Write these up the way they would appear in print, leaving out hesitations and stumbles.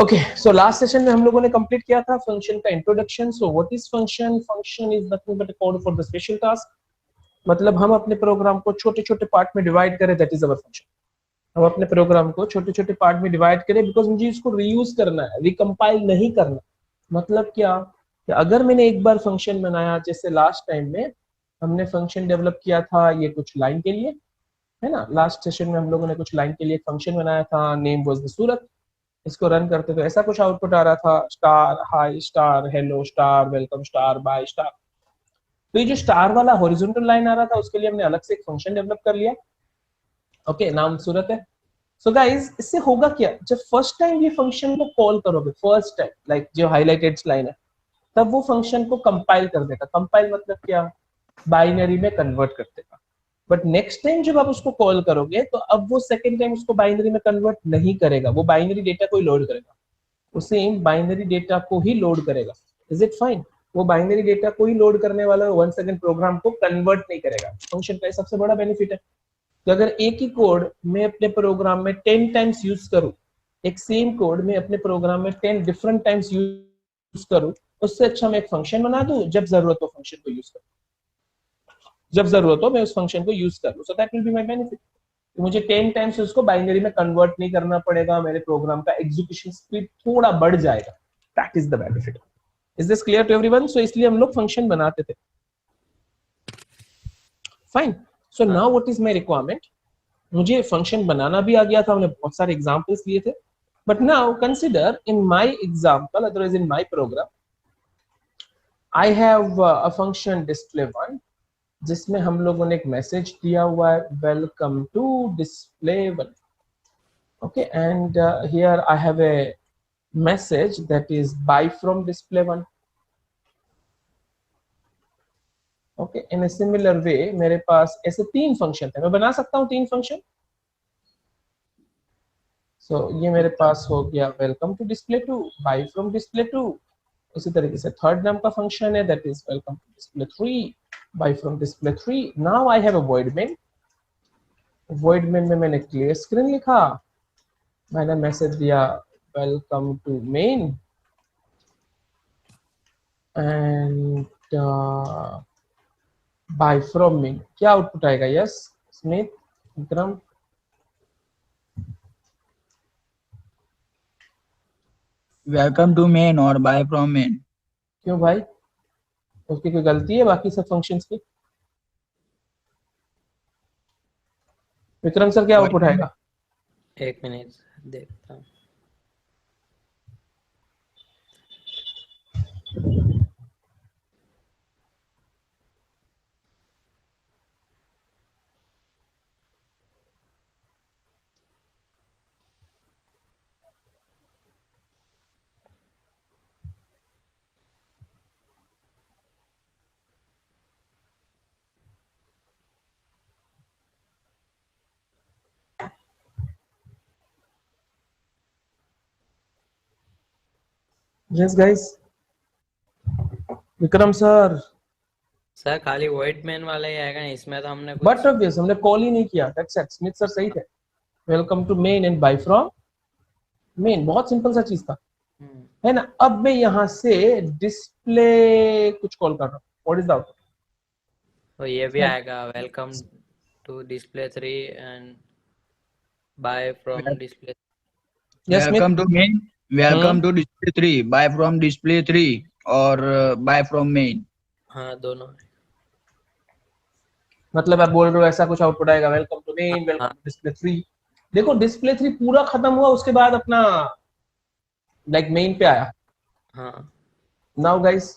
Okay, so last session में हम लोगों ने कंप्लीट किया था फंक्शन का introduction. So what is function? Function is nothing but a code for the special task. मतलब हम अपने प्रोग्राम को छोटे छोटे पार्ट में डिवाइड करें, दैट इज अवर फंक्शन. हम अपने प्रोग्राम को छोटे छोटे पार्ट में डिवाइड करें बिकॉज मुझे इसको रीयूज करना है, रिकम्पाइल नहीं करना. मतलब क्या कि अगर मैंने एक बार फंक्शन बनाया, जैसे लास्ट टाइम में हमने फंक्शन डेवलप किया था ये कुछ लाइन के लिए, है ना. लास्ट सेशन में हम लोगों ने कुछ लाइन के लिए फंक्शन बनाया था, नेम वाज द सूरत. इसको रन करते तो ऐसा कुछ आउटपुट आ रहा था, star, hi, star, hello, star, welcome, star, bye, star. तो ये जो स्टार वाला हॉरिजॉन्टल लाइन आ रहा था उसके लिए हमने अलग से एक फंक्शन डेवलप कर लिया. ओके, नाम सूरत है. सो गाइस, इससे होगा क्या, जब फर्स्ट टाइम ये फंक्शन को कॉल करोगे, फर्स्ट टाइम लाइक जो हाईलाइटेड लाइन है, तब वो फंक्शन को कंपाइल कर देगा. कंपाइल मतलब क्या, बाइनरी में कन्वर्ट कर देगा. बट नेक्स्ट टाइम जब आप उसको कॉल करोगे तो अब वो सेकेंड टाइम उसको बाइनरी में कन्वर्ट नहीं करेगा, वो बाइनरी डेटा को ही लोड करेगा. उसे बाइनरी डेटा को ही लोड करेगा. Is it fine? वो बाइनरी डेटा को ही लोड करने वाला वन सेकंड प्रोग्राम को कन्वर्ट नहीं करेगा. फंक्शन का सबसे बड़ा बेनिफिट है कि अगर एक ही कोड मैं अपने प्रोग्राम में 10 टाइम्स यूज करूं, एक सेम कोड में अपने प्रोग्राम में 10 डिफरेंट टाइम्स यूज करूं, उससे अच्छा मैं एक फंक्शन बना दूं, जब जरूरत हो फंक्शन को यूज करूं, जब जरूरत हो मैं उस फंक्शन को यूज कर लूं. So that will be my benefit. मुझे 10 टाइम्स उसको बाइनरी में कन्वर्ट नहीं करना पड़ेगा, मेरे प्रोग्राम का एग्जीक्यूशन स्पीड थोड़ा बढ़ जाएगा. That is the benefit. Is this clear to everyone? So इसलिए हम लोग फंक्शन बनाते थे. Fine. So now what is my requirement? मुझे फंक्शन बनाना भी आ गया था, हमने बहुत सारे एग्जांपल्स लिए थे. But now consider in my example, otherwise in my program I have a function display1, जिसमें हम लोगों ने एक मैसेज दिया हुआ है, welcome to display1. Okay, and here I have a message that is buy from display1. Okay, in a similar way मेरे पास ऐसे 3 फंक्शन थे, मैं बना सकता हूँ 3 फंक्शन. So ये मेरे पास हो गया welcome to display2, buy from display2. उसी तरीके से थर्ड नाम का फंक्शन है, that is welcome to display3, buy from display3. Now I have a void main. void main में मैंने clear screen लिखा, मैंने मैसेज दिया welcome to main and bye from main. क्या आउटपुट आएगा? Yes Smith, Vikram. Welcome to main और bye from main. क्यों भाई, उसकी कोई गलती है बाकी सब फंक्शंस की? विक्रम सर, क्या आउटपुट आएगा? एक मिनट देखता हूँ. Yes guys, Vikram sir. Sir खाली व्हाइट मैन वाला ही आएगा, इसमें तो हमने कुछ. बट ऑब्वियस हमने कॉल ही नहीं किया. That's it. स्मिथ सर सही थे. Welcome to main and bye from main, बहुत सिंपल सा चीज था, है ना. अब मैं यहाँ से डिस्प्ले कुछ कॉल कर रहा हूँ. What is the output? तो ये भी आएगा welcome to display3 and bye from display. Yes Smith. Welcome to main, welcome to display 3, bye from display 3 और बाय फ्रॉम मेन. हाँ दोनों. मतलब आप बोल रहे हो ऐसा कुछ आउटपुट आएगा, welcome to main, welcome to display3. देखो display3 पूरा खत्म हुआ, उसके बाद अपना लाइक मेन पे आया. हाँ नाउ गाइस,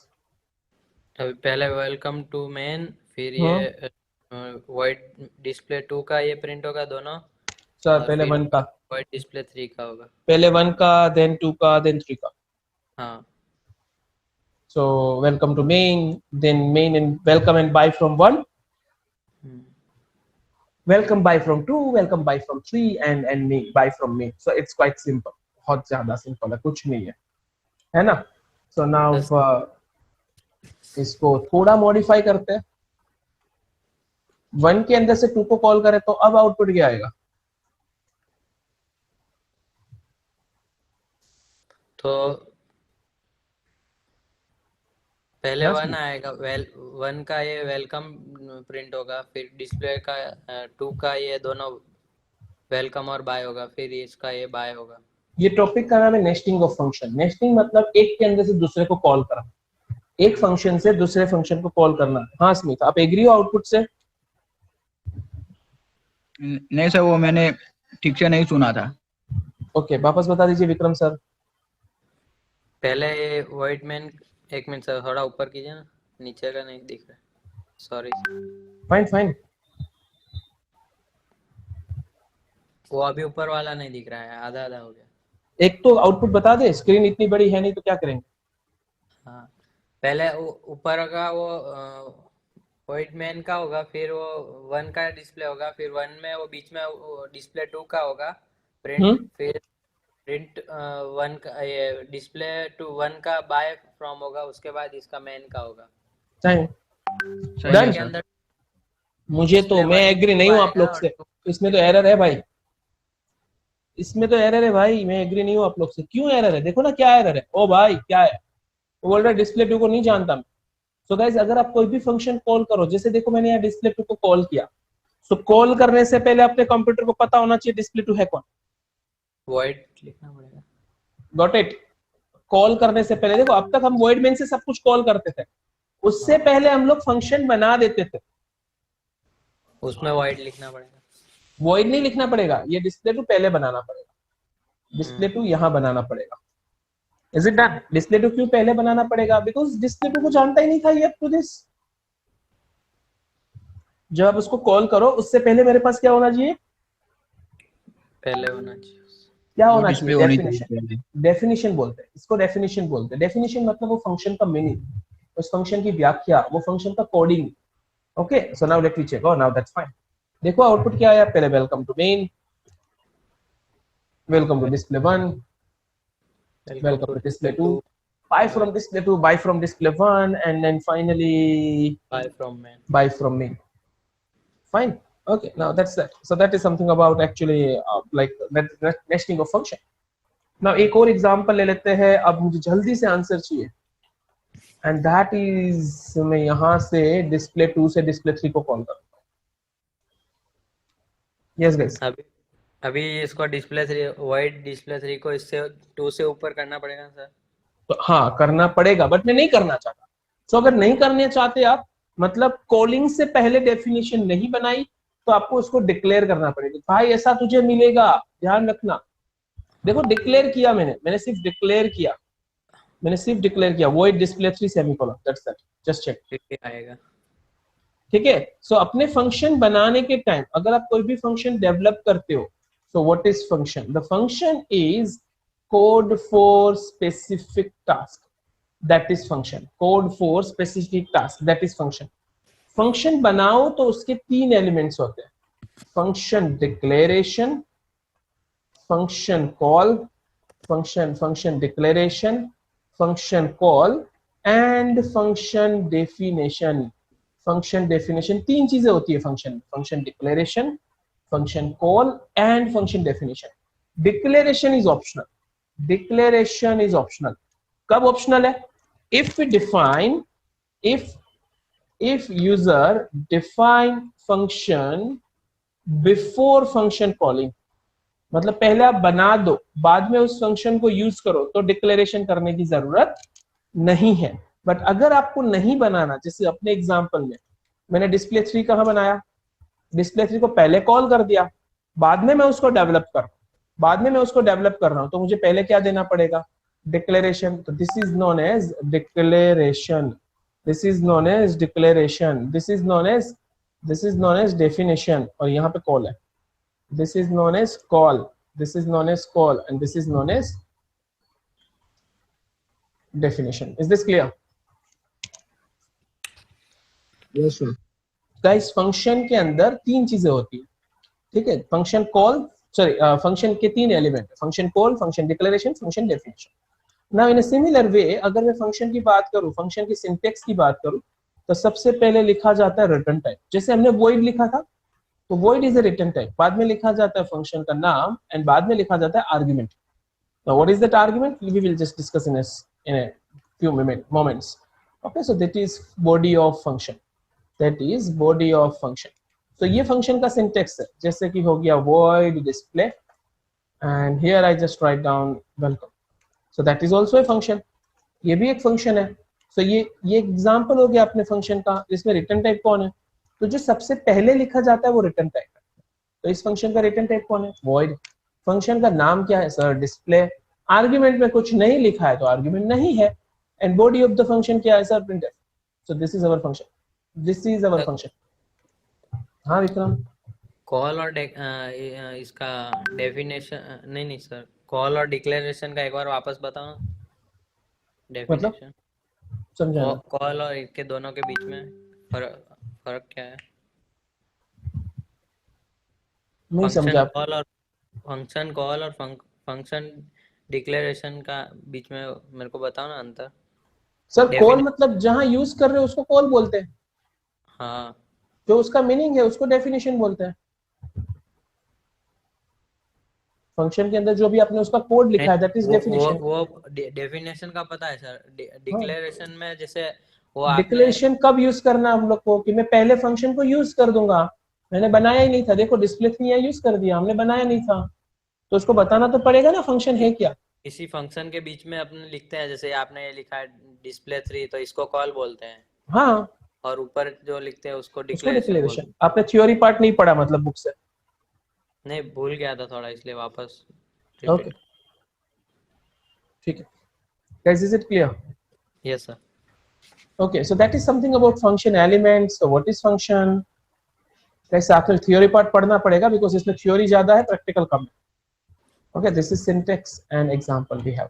अभी पहले वेलकम टू मेन, फिर ये व्हाइट display2 का ये प्रिंट होगा दोनों. सर और पहले फिर 1 का, व्हाइट display3 का होगा. पहले 1 का, देन 2 का, देन 3 का. हाँ So welcome to main, then main and welcome and buy from 1, welcome buy from 2, welcome buy from 3 and main, buy from main. So it's quite simple. बहुत ज्यादा सिंपल है, कुछ नहीं है ना. So now इसको थोड़ा मॉडिफाई करते हैं. 1 के अंदर से 2 को कॉल करें तो अब आउटपुट क्या आएगा? तो पहले हाँ, 1 आएगा, 1 का ये वेलकम प्रिंट होगा, फिर डिस्प्ले का 2 का ये दोनों वेलकम और बाय होगा, फिर इसका ये बाय होगा। ये टॉपिक का नाम है नेस्टिंग ऑफ फंक्शन। नेस्टिंग मतलब एक के अंदर से दूसरे को कॉल करना, एक फंक्शन से दूसरे फंक्शन को कॉल करना। हाँ स्मिथ, आप एग्री हो आउटपुट से? नहीं सर, वो मैंने ठीक से नहीं सुना था। ओके, वापस बता दीजिए विक्रम सर। पहले ये वाइट मैन, एक मिनट सर, थोड़ा ऊपर कीजिए ना, नीचे का नहीं दिख रहा, सॉरी। Fine fine. वो अभी ऊपर वाला नहीं दिख रहा है, आधा आधा हो गया। एक तो आउटपुट बता दे, स्क्रीन इतनी बड़ी है नहीं तो क्या करेंगे। हाँ, पहले ऊपर का वो वाइट मैन का होगा, फिर वो 1 का डिस्प्ले होगा, फिर 1 में वो बीच में डिस्प्ले 2 का होगा प्रिंट, फिर प्रिंट 1 का ये डिस्प्ले 1 का बाय फ्रॉम होगा, उसके बाद इसका मैन का होगा। टाइम सही Done. है के सर। अंदर मुझे तो display मैं 1 एग्री नहीं हूँ आप आएगा लोग और से, 2 इसमें तो एरर है भाई, इसमें तो एरर है भाई, मैं एग्री नहीं हूँ आप लोग से। क्यों एरर है? देखो ना क्या एरर है। ओ भाई क्या है, वो बोल रहा है डिस्प्ले 2 को नहीं जानता मैं। सो गाइस, अगर आप कोई भी फंक्शन कॉल करो, जैसे देखो मैंने यहाँ डिस्प्ले 2 को कॉल किया, सो कॉल करने से पहले अपने कंप्यूटर को पता होना चाहिए डिस्प्ले 2 है कौन। void लिखना पड़ेगा। Got it? कॉल करने से पहले देखो, अब तक हम वॉइड मेन से सब कुछ कॉल करते थे, उससे पहले हम लोग फंक्शन बना देते थे। उसमें void लिखना पड़ेगा। वॉइड नहीं लिखना पड़ेगा, ये डिस्प्ले 2 पहले बनाना पड़ेगा, डिस्प्ले 2 यहाँ बनाना पड़ेगा। Is it done? डिस्प्ले 2 क्यों पहले बनाना पड़ेगा? बिकॉज डिस्प्ले 2 को जानता ही नहीं था ये टू दिस। जब आप उसको कॉल करो उससे पहले मेरे पास क्या होना चाहिए? पहले होना चाहिए। क्या वो होना डिस्प्ले चाहिए? होनी डेफिनेशन। चाहिए। डेफिनेशन बोलते हैं इसको, डेफिनेशन बोलते हैं। डेफिनेशन मतलब वो फंक्शन का मीनिंग, उस फंक्शन की व्याख्या, वो फंक्शन का coding. Okay, so now let me check. Oh now that's fine. देखो आउटपुट क्या आया। पहले welcome to main, welcome to display 1, welcome to display 2, buy from display 2, buy from display 1, and then finally buy from main. buy from main. Fine. Okay, now that's that. So that is something about actually like nesting of function. Now एक और example ले लेते हैं। अब मुझे जल्दी से answer चाहिए, and that is मैं यहाँ से display 2 से display 3 को कॉल करूँगा। Yes guys. अभी इसको डिस्प्ले 3, वाइड डिस्प्ले 3 को इससे 2 से ऊपर करना पड़ेगा सर। तो हाँ करना पड़ेगा, बट मैं नहीं करना चाहता। तो अगर नहीं करने चाहते आप, मतलब कॉलिंग से पहले डेफिनेशन नहीं बनाई, तो आपको उसको डिक्लेयर करना पड़ेगा। भाई ऐसा तुझे मिलेगा, ध्यान रखना। देखो डिक्लेयर किया मैंने सिर्फ डिक्लेयर किया, void display 3 semicolon, that's that, just check. आएगा ठीक है। सो अपने फंक्शन बनाने के टाइम अगर आप कोई भी फंक्शन डेवलप करते हो, so what is function? The function is code for specific task, that is function. Code for specific task, that is function. Function बनाओ तो उसके 3 एलिमेंट्स होते हैं, function declaration, function call, function declaration, function call and function definition. Function definition 3 चीजें होती है function, function declaration, function call and function definition. Declaration is optional, declaration is optional. कब optional है? If we define, if user define function before function calling, मतलब पहले आप बना दो बाद में उस फंक्शन को यूज करो, तो डिक्लेरेशन करने की जरूरत नहीं है। बट अगर आपको नहीं बनाना, जैसे अपने एग्जांपल में मैंने डिस्प्ले 3 कहां बनाया, डिस्प्ले 3 को पहले कॉल कर दिया, बाद में मैं उसको डेवलप कर रहा हूं, तो मुझे पहले क्या देना पड़ेगा? डिक्लेरेशन। तो this is known as declaration, this is known as declaration, this is known as definition, और यहाँ पे कॉल है, this is known as call, this is known as call, and this is known as definition. Is this clear? Yes sir. Guys, function के अंदर 3 चीजें होती है, ठीक है? फंक्शन कॉल, सॉरी, फंक्शन के 3 element, function call, function declaration, function definition. Now in a similar way अगर मैं फंक्शन की बात करूं, फंक्शन की सिंटेक्स की बात करूं, तो सबसे पहले लिखा जाता है रिटर्न टाइप। जैसे हमने void लिखा था, तो void is a return type. बाद में लिखा जाता है फंक्शन का नाम, एंड बाद में लिखा जाता है argument. Now what is that argument? We will just discuss in a few moments. Okay, so that is body of function. That is body of function. So ये function का syntax है, जैसे कि हो गया void display, and here I just write down welcome. So that is also a function. ये भी एक function है. So ये example हो गया अपने function का, जिसमें return type कौन है? तो जो सबसे पहले लिखा जाता है वो return type है. तो इस function का return type कौन है? Void. Function का नाम क्या है सर? Display. Argument में कुछ नहीं लिखा है तो argument नहीं है. And body of the function क्या है sir? Printf. So this is our function. This is our function. हाँ विक्रम. कॉल और इसका डेफिनेशन नहीं सर, कॉल और डिक्लेरेशन का एक बार वापस बताओ ना. डेफिनेशन समझा ना? कॉल और इसके दोनों के बीच में फर्क क्या है? नहीं समझा. फंक्शन कॉल और फंक्शन डिक्लेरेशन का बीच में मेरे को बताओ ना अंतर. सर कॉल मतलब जहां यूज कर रहे हो उसको कॉल बोलते हैं. हाँ, जो उसका मीनिंग है उसको डेफिनेशन बोलते हैं. फंक्शन के अंदर जो भी आपने उसका कोड लिखा है दैट इज डेफिनेशन. वो डेफिनेशन का पता है सर. डिक्लेरेशन में जैसे वो डिक्लेरेशन कब यूज करना हम लोग को, कि मैं पहले फंक्शन को यूज कर दूंगा. मैंने बनाया ही नहीं था, देखो डिस्प्ले 3 यूज कर दिया, हमने बनाया नहीं था, तो उसको बताना तो पड़ेगा ना फंक्शन है क्या. इसी फंक्शन के बीच में अपने लिखते हैं, जैसे आपने ये लिखा है डिस्प्ले 3 तो इसको कॉल बोलते हैं. हाँ, और ऊपर जो लिखते हैं उसको डिक्लेरेशन. डिक्लेरेशन. आपने थ्योरी पार्ट नहीं पढ़ा मतलब बुक से? नहीं, भूल गया था थोड़ा, इसलिए वापस. ओके ठीक है. Guys is it clear? Yes sir. Okay, so that is something about function elements. So what is function? Guys, आपको theory part पढ़ना पड़ेगा because इसमें theory ज़्यादा है, practical कम है. Okay, this is syntax and example we have.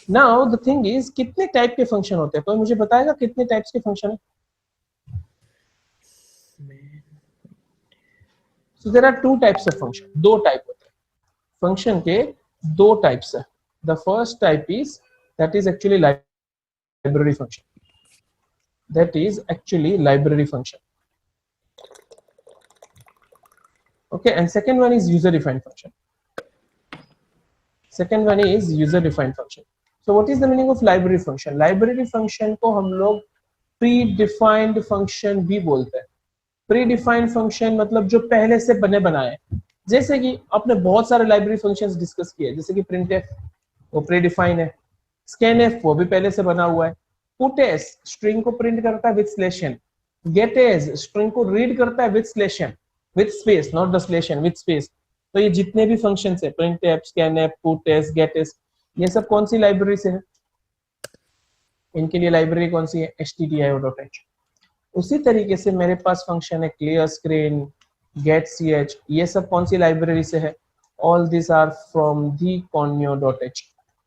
Now the thing is, कितने type के function होते हैं? कोई मुझे बताएगा कितने types के function है? So there are two types of function. दो type होते हैं. Function के दो types है. The first type is that is actually library function. That is actually library function. Okay, and second one is user defined function. Second one is user defined function. So what is the meaning of library function? Library function को हम लोग predefined function भी बोलते हैं. Predefined function मतलब जो पहले से बने बनाए. जैसे कि आपने बहुत सारे library functions डिस्कस किए, जैसे कि printf वो predefined है, scanf वो भी पहले से बना हुआ है, puts string को प्रिंट करता है विद स्लेशन, getas string को रीड करता है with slash n, with space, not the slash n, with space. तो ये जितने भी फंक्शंस है, printf, scanf, puts, getas, ये सब कौन सी लाइब्रेरी से है? इनके लिए लाइब्रेरी कौन सी है? stdio.h. उसी तरीके से मेरे पास फंक्शन है clear screen, getch, ये सब कौन सी लाइब्रेरी से है? all these are from the conio.h.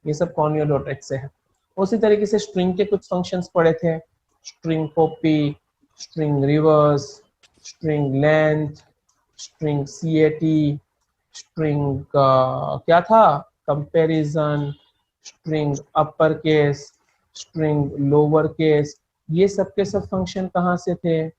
ये सब conio.h से है. उसी तरीके से स्ट्रिंग के कुछ फंक्शंस पढ़े थे, string copy, string reverse, string length, स्ट्रिंगcat, स्ट्रिंग क्या था, comparison, string upper case, string lower case. ये सब के सब फंक्शन कहाँ से थे?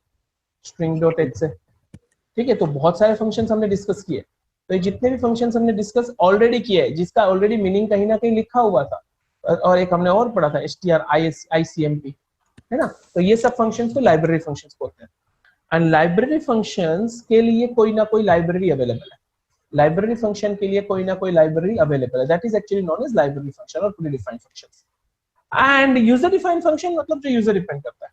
string.h से. ठीक है, तो बहुत सारे फंक्शंस हमने डिस्कस किए. तो ये जितने भी फंक्शंस हमने डिस्कस ऑलरेडी किए हैं, जिसका ऑलरेडी मीनिंग कहीं ना कहीं लिखा हुआ था, और एक हमने और पढ़ा था stricmp, है ना. तो ये सब फंक्शंस को लाइब्रेरी फंक्शंस बोलते हैं. एंड लाइब्रेरी फंक्शंस के लिए कोई ना कोई लाइब्रेरी अवेलेबल है. लाइब्रेरी फंक्शन के लिए कोई ना कोई लाइब्रेरी अवेलेबल है. That is actually known as library function और predefined functions. And user defined function मतलब जो यूजर डिपेंड करता है,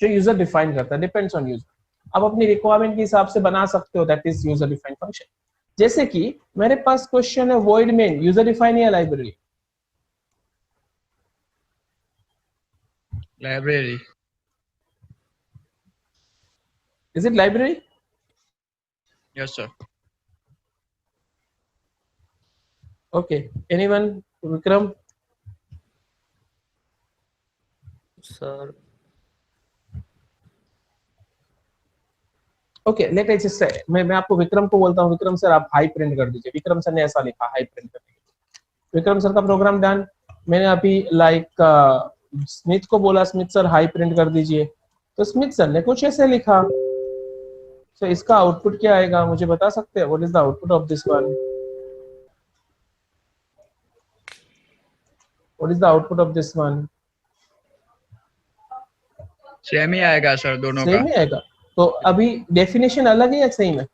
जो यूजर डिफाइन करता है, डिपेंड्स ऑन यूजर. आप अपनी रिक्वायरमेंट के हिसाब से बना सकते हो. That is user defined function. जैसे कि मेरे पास क्वेश्चन है void main, यूजर डिफाइन या library? Library. Is it library? Yes sir. Okay, anyone? Vikram? Sir okay, let us just say मैं आपको विक्रम को बोलता हूँ, विक्रम सर आप हाई प्रिंट कर दीजिए. विक्रम सर ने ऐसा लिखा, हाई प्रिंट कर दीजिए. विक्रम सर का प्रोग्राम डन. मैंने अभी स्मिथ को बोला, स्मिथ सर हाई प्रिंट कर दीजिए. तो स्मिथ सर ने कुछ ऐसे लिखा. तो इसका आउटपुट क्या आएगा मुझे बता सकते हैं? What is the output of this one? What is the output of this one? Same ही आएगा सर दोनों का। सेम ही आएगा। तो अभी डेफिनेशन अलग है या सेम है?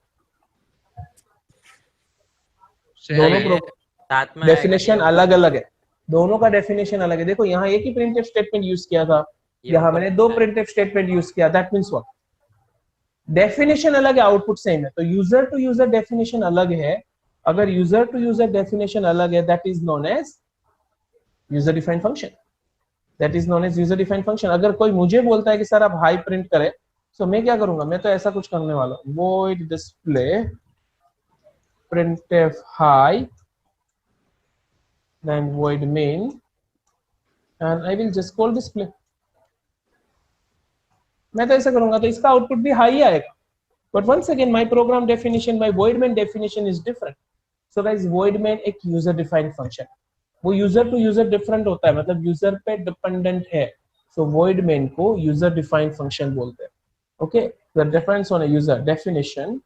दोनों ये साथ में डेफिनेशन आएगा, अलग अलग है, दोनों का डेफिनेशन अलग है। देखो यहाँ एक ही प्रिंटफ स्टेटमेंट यूज किया था, यहाँ मैंने दो प्रिंटफ स्टेटमेंट यूज किया। That means what? डेफिनेशन अलग है, आउटपुट सेम है। तो यूजर टू यूजर डेफिनेशन अलग है। अगर यूजर टू यूजर डेफिनेशन अलग है, that is known as user defined function. That is known as user defined function. अगर कोई मुझे बोलता है कि सर आप हाई प्रिंट करें, तो मैं क्या करूंगा? मैं तो ऐसा कुछ करने वाला हूं, void display printf high, then void main, and I will just call display. मैं तो ऐसा करूंगा, तो इसका आउटपुट भी हाई आएगा। But once again my program definition, my void main definition is different. So guys void main एक user defined function, वो यूजर टू यूजर डिफरेंट होता है, मतलब यूजर पे डिपेंडेंट है। सो void main को यूजर डिफाइंड फंक्शन बोलते हैं। Okay, the difference on a user definition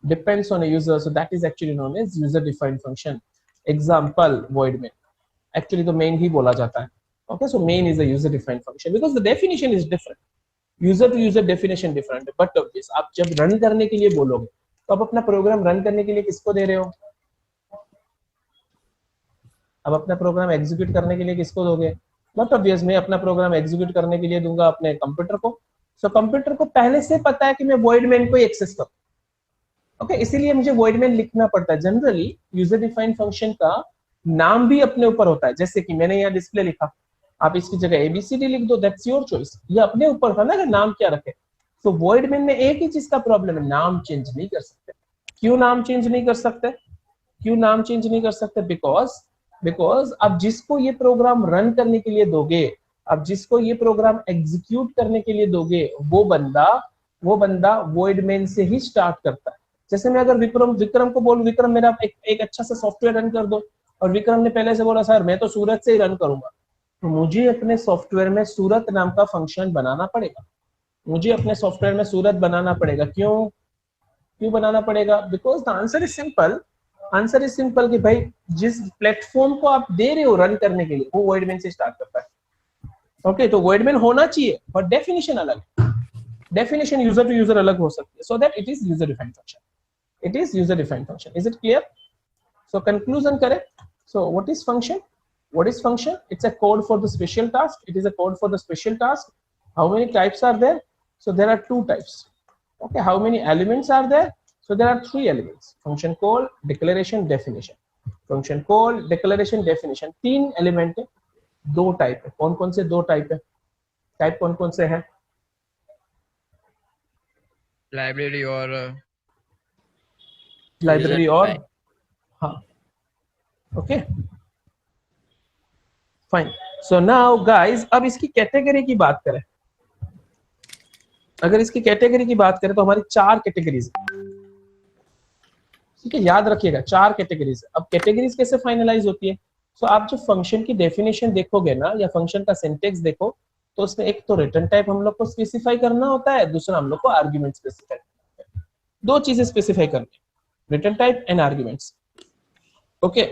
depends on a user, so that is actually known as user defined function. Example void main, actually the main ही बोला जाता है। Okay, so main is a user defined function because the definition is different, user to user definition different। but obvious, आप जब run करने के लिए बोलोगे, तो आप अपना प्रोग्राम रन करने के लिए किसको दे रहे हो? अब अपना प्रोग्राम एग्जीक्यूट करने के लिए किसको दोगे? बट ऑब्वियस, मैं अपना प्रोग्राम एग्जीक्यूट करने के लिए दूंगा अपने कंप्यूटर को। सो कंप्यूटर को पहले से पता है कि मैं void main को एक्सेस करूं। ओके, इसीलिए मुझे void main लिखना पड़ता है। जनरली यूजर डिफाइंड फंक्शन का नाम भी अपने ऊपर होता है, जैसे कि मैंने यहाँ डिस्प्ले लिखा, आप इसकी जगह एबीसीडी लिख दो, दैट्स योर चॉइस। ये अपने ऊपर था ना कि नाम क्या रखे। तो void main में एक ही चीज का प्रॉब्लम है, नाम चेंज नहीं कर सकते। क्यों नाम चेंज नहीं कर सकते? क्यों नाम चेंज नहीं कर सकते? बिकॉज अब जिसको ये प्रोग्राम रन करने के लिए दोगे, अब जिसको ये प्रोग्राम एग्जीक्यूट करने के लिए दोगे, वो बंदा void main से ही स्टार्ट करता है। जैसे मैं अगर विक्रम को बोलूं, विक्रम मेरा एक अच्छा सा सॉफ्टवेयर रन कर दो, और विक्रम ने पहले से बोला सर मैं तो सूरत से ही रन करूंगा, तो मुझे अपने सॉफ्टवेयर में सूरत नाम का फंक्शन बनाना पड़ेगा। मुझे अपने सॉफ्टवेयर में सूरत बनाना पड़ेगा। क्यों बनाना पड़ेगा? Because the answer is simple. Answer is simple कि भाई जिस प्लेटफॉर्म को आप दे रहे हो रन करने के लिए, वो void main से स्टार्ट करता है। ओके, तो void main होना चाहिए, बट डेफिनेशन अलग है। डेफिनेशन यूजर टू यूजर अलग हो सकती है, so that it is user defined function. It is user defined function. Is it clear? So conclusion correct. So what is function? What is function? It's a code for the special task. It is a code for the special task. How many types are there? So there are 2 types. Okay, how many elements are there? So there are 3 elements: function call, declaration, definition. Function call, declaration, definition, 3 element है। 2 type है। कौन कौन से 2 type है? Type कौन कौन से है? लाइब्रेरी और लाइब्रेरी और हाँ, okay fine. So now guys, अब इसकी कैटेगरी की बात करें। अगर इसकी कैटेगरी की बात करें तो हमारी 4 कैटेगरीज है। ठीक है, याद रखिएगा 4 कैटेगरीज। अब कैटेगरीज कैसे फाइनलाइज होती है? सो आप जो फंक्शन की डेफिनेशन देखोगे ना, या फंक्शन का सिंटेक्स देखो, तो उसमें एक तो रिटर्न टाइप हम लोग को स्पेसिफाई करना होता है, दूसरा हम लोग को आर्ग्यूमेंट स्पेसिफाई करना होता है। 2 चीजें स्पेसिफाई करनी है, return type and arguments. Okay,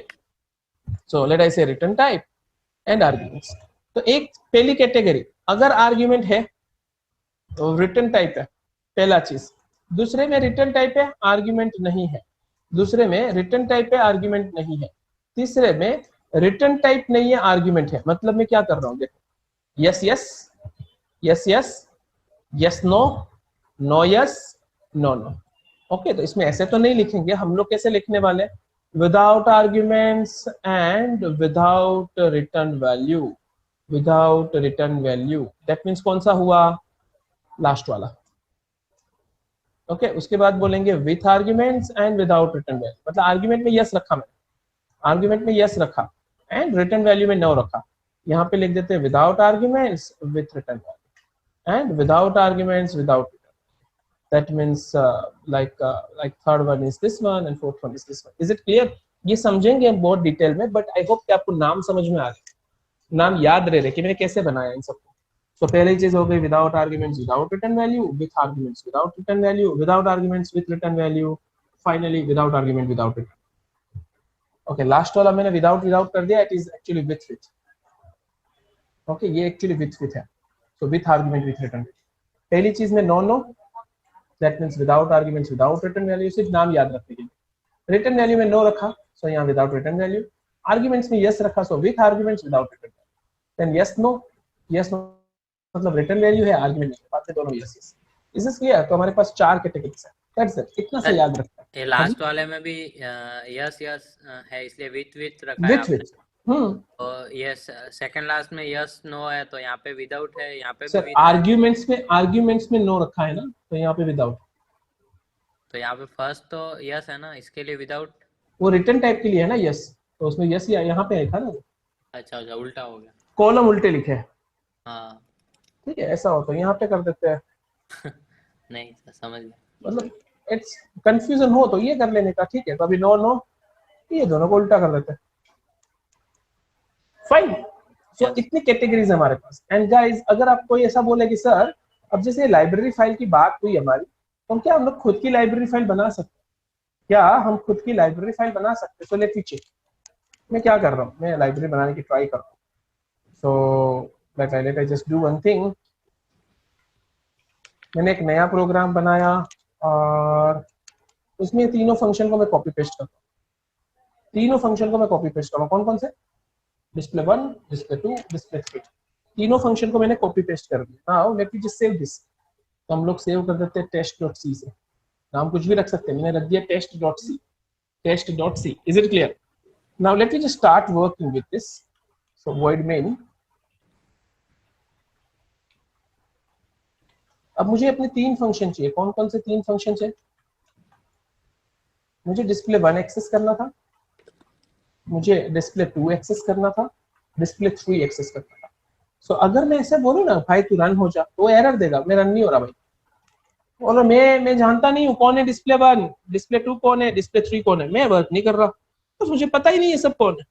so let I say return type and arguments. तो एक पहली कैटेगरी, अगर आर्ग्यूमेंट है तो रिटर्न टाइप है, पहला चीज। दूसरे में रिटर्न टाइप है, आर्ग्यूमेंट नहीं है। दूसरे में रिटर्न टाइप है, आर्ग्यूमेंट नहीं है। तीसरे में रिटर्न टाइप नहीं है, आर्ग्यूमेंट है। मतलब मैं क्या कर रहा हूँ, देखो, yes yes, yes yes, yes no, no yes, no no. Okay, तो इसमें ऐसे तो नहीं लिखेंगे हम लोग। कैसे लिखने वाले? Without arguments and without return value. Without return value, that means कौन सा हुआ? लास्ट वाला। ओके, उसके बाद बोलेंगे with arguments and without return value. मतलब आर्ग्यूमेंट में यस रखा, मैंने आर्ग्यूमेंट में यस रखा एंड रिटर्न वैल्यू में नो रखा। यहाँ पे लिख देते हैं without arguments with return value and without arguments without. That means like third one is this one and fourth one is this one. Is it clear? ये समझेंगे हम बहुत डिटेल में, बट आई होप कि आपको नाम समझ में आ गया, नाम याद रहे कि मैंने कैसे बनाया इन सबको। तो पहली चीज हो गई without arguments without return value, with arguments without return value, without arguments with return value, finally without argument without return. Okay last वाला मैंने विदाउट विदाउट कर दिया, it is actually with with. Okay ये एक्चुअली विथ विथ है, so with argument with return. पहली चीज में no no, that means without arguments without return value, सिर्फ नाम याद रखने के लिए। रिटर्न वैल्यू में नो रखा, सो यहाँ विदाउट रिटर्न वैल्यू। आर्गुमेंट्स में यस रखा, so with arguments without return value. Then yes no, yes no मतलब रिटर्न वैल्यू है, आर्गुमेंट नहीं, बात है दोनों yes yes. Is this clear? तो हमारे पास 4 कैटेगरीज है, दैट्स इट, इतना से याद रखना है। ये लास्ट वाले में भी यस यस है, इसलिए विथ रखा है विथ आपने। विथ और ये सेकंड लास्ट में यस नो है, तो यहाँ पे विदाउट है, यहाँ पे भी सर with है। आर्ग्यूमेंट्स में नो रखा है ना, तो यहाँ पे विदाउट। तो यहाँ पे फर्स्ट तो यस है ना, इसके लिए विदाउट। वो रिटर्न टाइप के लिए है ना यस, तो उसमें यस यहाँ पे लिखा ना, अच्छा अच्छा, उल्टा हो गया। कॉलम उल्टे लिखे हैं। हाँ ठीक है, ऐसा हो तो यहाँ पे कर देते हैं। नहीं समझ गया। मतलब इट्स कंफ्यूजन हो तो ये कर लेने का, ठीक है। तो अभी नो नो, ये दोनों को उल्टा कर देते हैं, फाइन। सो इतनी कैटेगरीज है हमारे पास। एंड गाइस अगर आप कोई ऐसा बोले कि सर अब जैसे लाइब्रेरी फाइल की बात हुई हमारी, तो क्या हम लोग खुद की लाइब्रेरी फाइल बना सकते हैं? क्या हम खुद की लाइब्रेरी फाइल बना सकते हैं? So let me check. मैं क्या कर रहा हूँ, मैं लाइब्रेरी बनाने की ट्राई कर रहा हूँ। So let I just do one thing. मैंने एक नया प्रोग्राम बनाया और उसमें तीनों फंक्शन को मैं कॉपी पेस्ट करता हूँ। तीनों फंक्शन को मैं कॉपी पेस्ट कर रहा हूँ। कौन कौन से? display1, display2, display3, तीनों फंक्शन को मैंने कॉपी पेस्ट कर दिया। Now let me just save this. तो हम लोग सेव कर देते हैं test.c से, नाम कुछ भी रख सकते हैं, मैंने रख दिया test.c, test.c। Is it clear? Now let me just start working with this. So void main। अब मुझे अपने 3 फंक्शन चाहिए। कौन कौन से 3 फंक्शन चाहिए? मुझे display1 एक्सेस करना था, मुझे display2 एक्सेस करना था, display3 एक्सेस करना था। सो अगर मैं ऐसे बोलूं ना भाई तू रन हो जा, तो एरर देगा, मैं रन नहीं हो रहा भाई। बोलो मैं जानता नहीं हूँ कौन है display1, display2 कौन है, display3 कौन है, मैं वर्क नहीं कर रहा, तो मुझे पता ही नहीं है सब कौन है,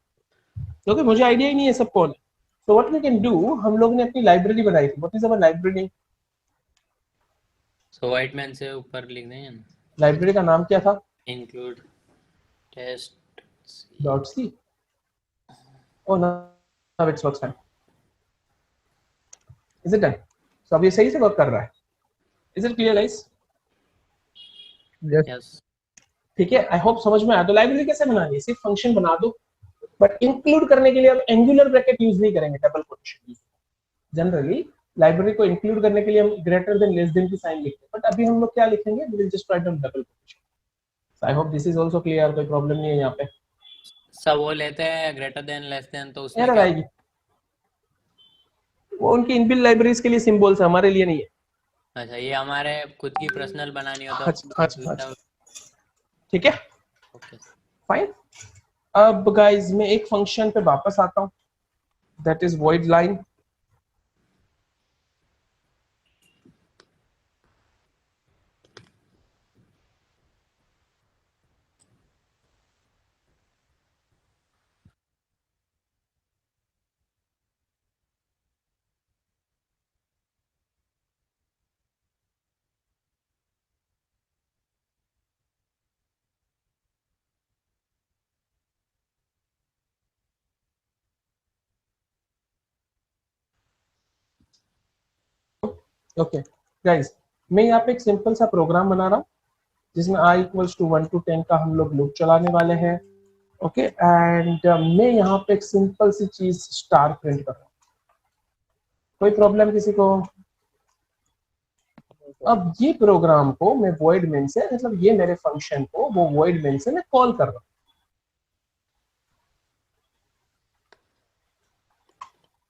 क्योंकि मुझे आइडिया ही नहीं है सब कौन है। So what we can do, हम लोग ने अपनी लाइब्रेरी बनाई थी। What is our library? So void main से ऊपर लिख देंगे ना, लाइब्रेरी का नाम क्या था? Include test .c। oh now it's works fine, is it done? so अब ये सही से वर्क कर रहा है। is it clear guys? Yes. ठीक है, आई होप समझ में आया। तो लाइब्रेरी कैसे बनानी है? सिर्फ फंक्शन बना दो, बट इंक्लूड करने के लिए हम एंगुलर ब्रैकेट यूज नहीं करेंगे, double quotation use. Generally library को इंक्लूड करने के लिए हम ग्रेटर देन लेस देन की साइन लिखते हैं, बट अभी हम लोग क्या लिखेंगे? We will just write down double quotation. I hope this is also clear, कोई प्रॉब्लम नहीं है यहाँ पे। सब वो लेते हैं ग्रेटर देन लेस देन, तो उसमें एरर क्या? आएगी। वो उनकी इनबिल्ट लाइब्रेरीज के लिए सिंबल्स है, हमारे लिए नहीं है। अच्छा, ये हमारे खुद की पर्सनल बनानी हो तो अच्छा ठीक है, ओके। फाइन। अब गाइस मैं एक फंक्शन पे वापस आता हूँ, that is void line। Okay guys, मैं यहाँ पे एक सिंपल सा प्रोग्राम बना रहा हूँ जिसमें i इक्वल्स टू 1 to 10 का हम लोग लूप चलाने वाले हैं। ओके एंड मैं यहाँ पे एक सिंपल सी चीज स्टार प्रिंट कर रहा हूँ। कोई प्रॉब्लम किसी को? अब ये प्रोग्राम को मैं void main से, मतलब ये मेरे फंक्शन को वो void main से मैं कॉल कर रहा हूँ।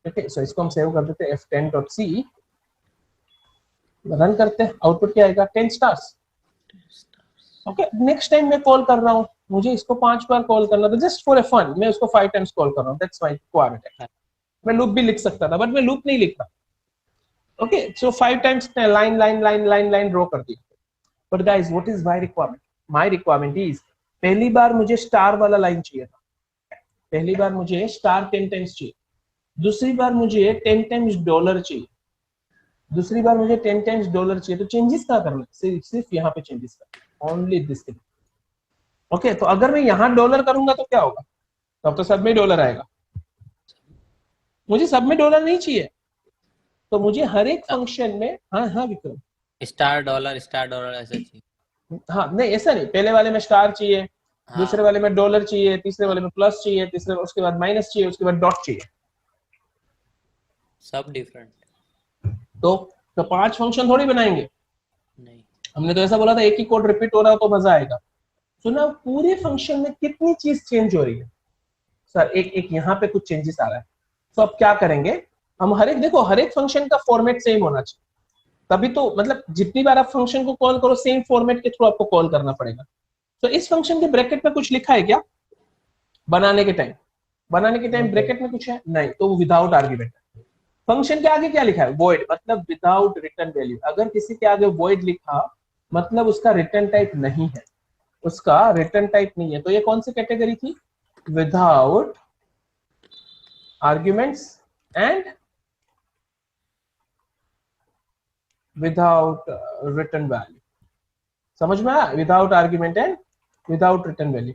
ठीक है, सो इसको हम सेव कर देते हैं f10.c, रन करते हैं, आउटपुट क्या आएगा? 10 स्टार्स। ओके, नेक्स्ट टाइम मैं कॉल कर रहा हूँ, मुझे इसको 5 बार कॉल करना था, जस्ट फॉर ए फन मैं उसको 5 टाइम्स कॉल कर रहा हूँ, दैट्स माय रिक्वायरमेंट। मैं लूप भी लिख सकता था, बट मैं लूप नहीं लिख रहा। Okay, so 5 times line line line line line draw कर दी। But guys what is my requirement? My requirement is, पहली बार मुझे स्टार वाला लाइन चाहिए था, पहली बार मुझे स्टार 10 टाइम्स चाहिए, दूसरी बार मुझे 10 टाइम्स डॉलर चाहिए, दूसरी बार मुझे 10 टाइम्स डॉलर चाहिए। तो चेंजेस क्या करना है? सिर्फ यहाँ पे चेंजेस करना, ओनली दिस थिंग। ओके, तो अगर मैं यहाँ डॉलर करूंगा तो क्या होगा? तो अब तो सब में डॉलर आएगा, मुझे सब में डॉलर नहीं चाहिए, तो मुझे हर एक फंक्शन में, हाँ हाँ विक्रम, स्टार डॉलर ऐसा चाहिए। हाँ नहीं ऐसा नहीं, पहले वाले में स्टार चाहिए, दूसरे हाँ वाले में डॉलर चाहिए, तीसरे वाले में प्लस चाहिए, तीसरे उसके बाद माइनस चाहिए, उसके बाद डॉट चाहिए। सब डिफरेंट। तो 5 फंक्शन थोड़ी बनाएंगे, नहीं हमने तो ऐसा बोला था एक ही कोड रिपीट हो रहा हो तो मजा आएगा। तो ना पूरे फंक्शन में कितनी चीज चेंज हो रही है सर, एक एक यहाँ पे कुछ चेंजेस आ रहा है। तो अब क्या करेंगे हम, हर एक देखो हर एक फंक्शन का फॉर्मेट सेम होना चाहिए, तभी तो मतलब जितनी बार आप फंक्शन को कॉल करो सेम फॉर्मेट के थ्रू आपको कॉल करना पड़ेगा। तो इस फंक्शन के ब्रैकेट में कुछ लिखा है क्या बनाने के टाइम? बनाने के टाइम ब्रैकेट में कुछ है नहीं, तो वो विदाउट आर्ग्यूमेंट है। फंक्शन के आगे क्या लिखा है? वॉइड, मतलब विदाउट रिटर्न वैल्यू। अगर किसी के आगे वॉइड लिखा मतलब उसका रिटर्न टाइप नहीं है, उसका रिटर्न टाइप नहीं है। तो ये कौन सी कैटेगरी थी? Without arguments and without return value. समझ में आया? Without argument and without return value.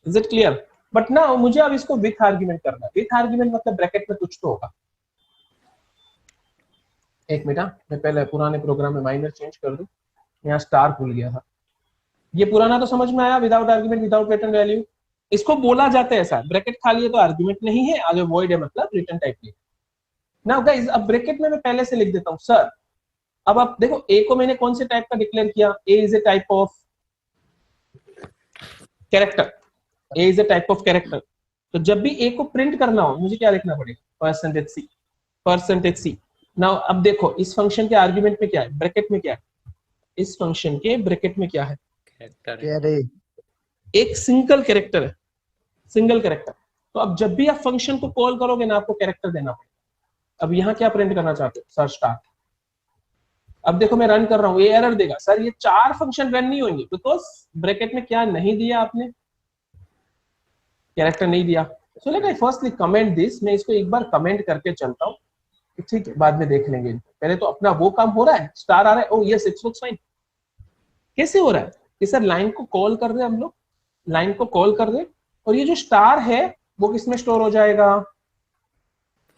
Is it clear? But ना मुझे अब इसको विथ आर्ग्यूमेंट करना है। विथ आर्ग्यूमेंट मतलब ब्रैकेट में कुछ तो होगा। एक मिनट, मैं पहले पुराने प्रोग्राम में माइनर चेंज कर दूं, यहाँ स्टार भूल गया था। ये पुराना तो समझ में आया, without argument without return value. इसको बोला जाता है ऐसा, ब्रैकेट खाली है तो आर्ग्यूमेंट नहीं है, आगे वॉइड है मतलब रिटर्न टाइप नहीं। नाउ गाइस अब ब्रैकेट में मैं पहले से लिख देता हूं सर। अब आप देखो ए को मैंने कौन से टाइप का डिक्लेयर किया? A is a type of character, a is a type of character. तो जब भी ए को प्रिंट करना हो मुझे क्या लिखना पड़ेगा? परसेंटेज सी, परसेंटेज सी। नाउ अब देखो इस फंक्शन के आर्ग्यूमेंट में क्या है, ब्रैकेट में क्या है? इस फंक्शन के ब्रैकेट में क्या है? कैरेक्टर है। एक सिंगल कैरेक्टर है, सिंगल कैरेक्टर। तो अब जब भी आप फंक्शन को कॉल करोगे ना आपको कैरेक्टर देना पड़ेगा। अब यहाँ क्या प्रिंट करना चाहते हो? Sir star. अब देखो मैं रन कर रहा हूँ, ये एरर देगा सर, ये 4 फंक्शन रन नहीं होंगे बिकॉज ब्रैकेट में क्या नहीं दिया आपने? कैरेक्टर नहीं दिया। So let I firstly comment this. मैं इसको एक बार कमेंट करके चलता हूँ, ठीक है, बाद में देख लेंगे। पहले तो अपना वो काम हो रहा है, स्टार आ रहा है, ओ यस इट्स लुक्स फाइन। कैसे हो रहा है कि सर लाइन को कॉल कर दे, हम लोग लाइन को कॉल कर दे और ये जो स्टार है वो किसमें स्टोर हो जाएगा?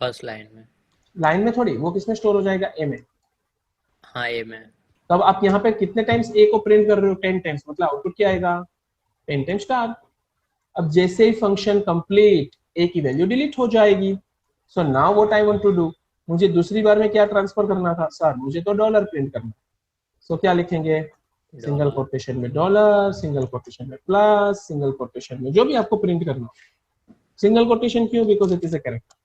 फर्स्ट लाइन में। लाइन में थोड़ी, वो किसमें स्टोर हो जाएगा? ए में। हाँ ए में। तब आप यहाँ पे कितने टाइम्स ए को प्रिंट कर रहे हो? 10 टाइम्स, मतलब आउटपुट क्या आएगा? 10 टाइम्स स्टार। अब जैसे ही फंक्शन कंप्लीट ए की वैल्यू डिलीट हो जाएगी। So now what I want to do, मुझे दूसरी बार में क्या ट्रांसफर करना था? सर मुझे तो डॉलर प्रिंट करना। सो क्या लिखेंगे? सिंगल कोटेशन में डॉलर, सिंगल कोटेशन में प्लस, सिंगल कोटेशन में जो भी आपको प्रिंट करना हो। सिंगल कोटेशन क्यों? Because it is a character.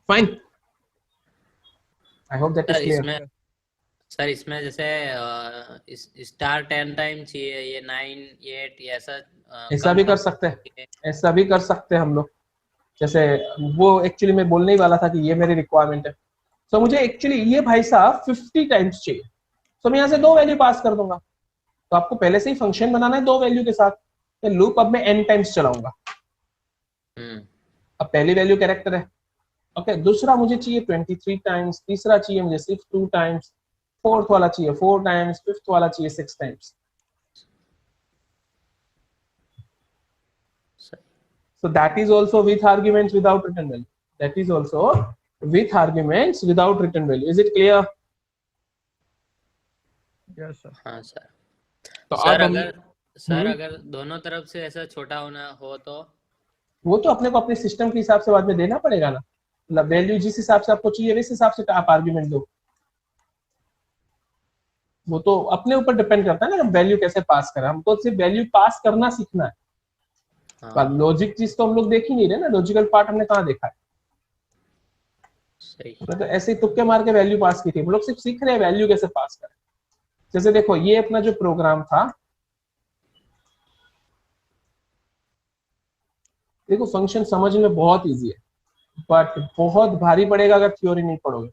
Fine, I hope that is clear. Sir इसमें जैसे स्टार 10 टाइम चाहिए, ये 9 8 ऐसा ऐसा भी कर सकते हैं, ऐसा भी कर सकते हैं हम लोग। जैसे वो एक्चुअली मैं बोलने ही वाला था कि ये मेरी रिक्वायरमेंट है। तो मुझे एक्चुअली ये भाई साहब 50 टाइम्स चाहिए, तो मैं यहाँ से 2 वैल्यू पास कर दूंगा। तो आपको पहले से ही फंक्शन बनाना है 2 वैल्यू के साथ। तो लूप अब मैं n टाइम्स चलाऊंगा। अब पहली वैल्यू कैरेक्टर है, ओके। दूसरा मुझे चाहिए 23 टाइम्स, तीसरा चाहिए मुझे सिर्फ 2 टाइम्स, फोर्थ वाला चाहिए 4 टाइम्स, फिफ्थ वाला चाहिए 6 times. So that is also with arguments without return value. That is also with arguments without return value. Is it clear? Yes sir. हाँ सर। तो सर अगर दोनों तरफ से ऐसा छोटा होना हो तो वो तो अपने को अपने सिस्टम के हिसाब से बाद में देना पड़ेगा ना। मतलब वैल्यू जिस हिसाब से आपको चाहिए वैसे हिसाब से आप आर्ग्यूमेंट दो। वो तो अपने ऊपर डिपेंड करता है ना, हम वैल्यू कैसे पास करें। हमको सिर्फ वैल्यू पास करना सीखना है। लॉजिक चीज तो हम लोग देख ही नहीं रहे ना, लॉजिकल पार्ट हमने कहाँ देखा है? सही। तो ऐसे ही तुक्के मार के वैल्यू पास की थी, हम लोग सिर्फ सीख रहे हैं वैल्यू कैसे पास करें। जैसे देखो ये अपना जो प्रोग्राम था, देखो फंक्शन समझ में बहुत इजी है बट बहुत भारी पड़ेगा अगर थ्योरी नहीं पढ़ोगे।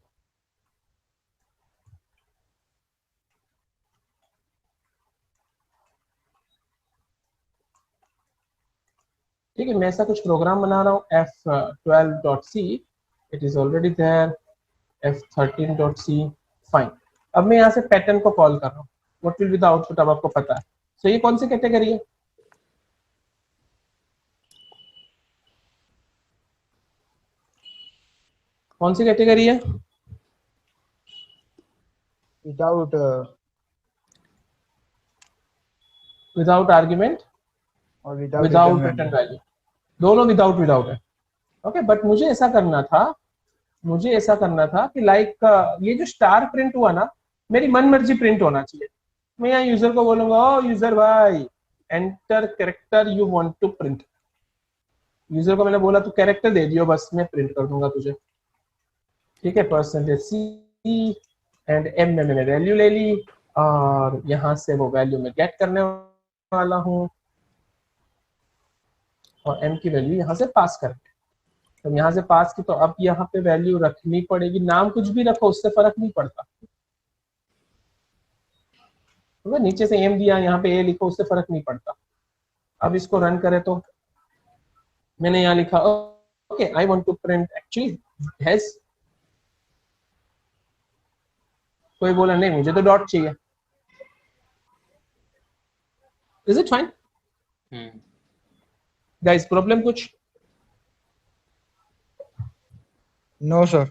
ठीक है, मैं ऐसा कुछ प्रोग्राम बना रहा हूँ f12.c, it is already there, f13.c, fine. अब मैं यहाँ से पैटर्न को कॉल कर रहा हूँ, what will be the output अब आपको पता है। सो ये कौन सी कैटेगरी है? कौन सी कैटेगरी है? विदाउट विदाउट आर्ग्यूमेंट और विदाउट रिटर्न वैल्यू, दोनों विदाउट है। ओके, बट मुझे ऐसा करना था कि लाइक ये जो स्टार प्रिंट हुआ ना, मेरी मन मर्जी प्रिंट होना चाहिए। मैं यहाँ यूजर को बोलूंगा, ओ यूजर भाई enter character you want to print. User को मैंने बोला तो कैरेक्टर दे दियो, बस मैं प्रिंट कर दूंगा तुझे। ठीक है, %c एंड m में मैंने वैल्यू ले ली और यहाँ से वो वैल्यू मैं गेट करने वाला हूँ और m की वैल्यू यहाँ से पास करके, तो यहाँ से पास की, तो अब यहाँ पे वैल्यू रखनी पड़ेगी। नाम कुछ भी रखो, उससे फर्क नहीं पड़ता। तो नीचे से m दिया, यहाँ पे a लिखो, उससे फर्क नहीं पड़ता। अब इसको रन करें तो मैंने यहाँ लिखा okay I want to print actually hash. कोई बोला नहीं मुझे तो डॉट चाहिए। Is it fine guys? Problem कुछ? No sir.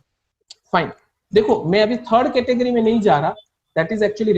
फाइन। देखो मैं अभी थर्ड कैटेगरी में नहीं जा रहा, दैट इज एक्चुअली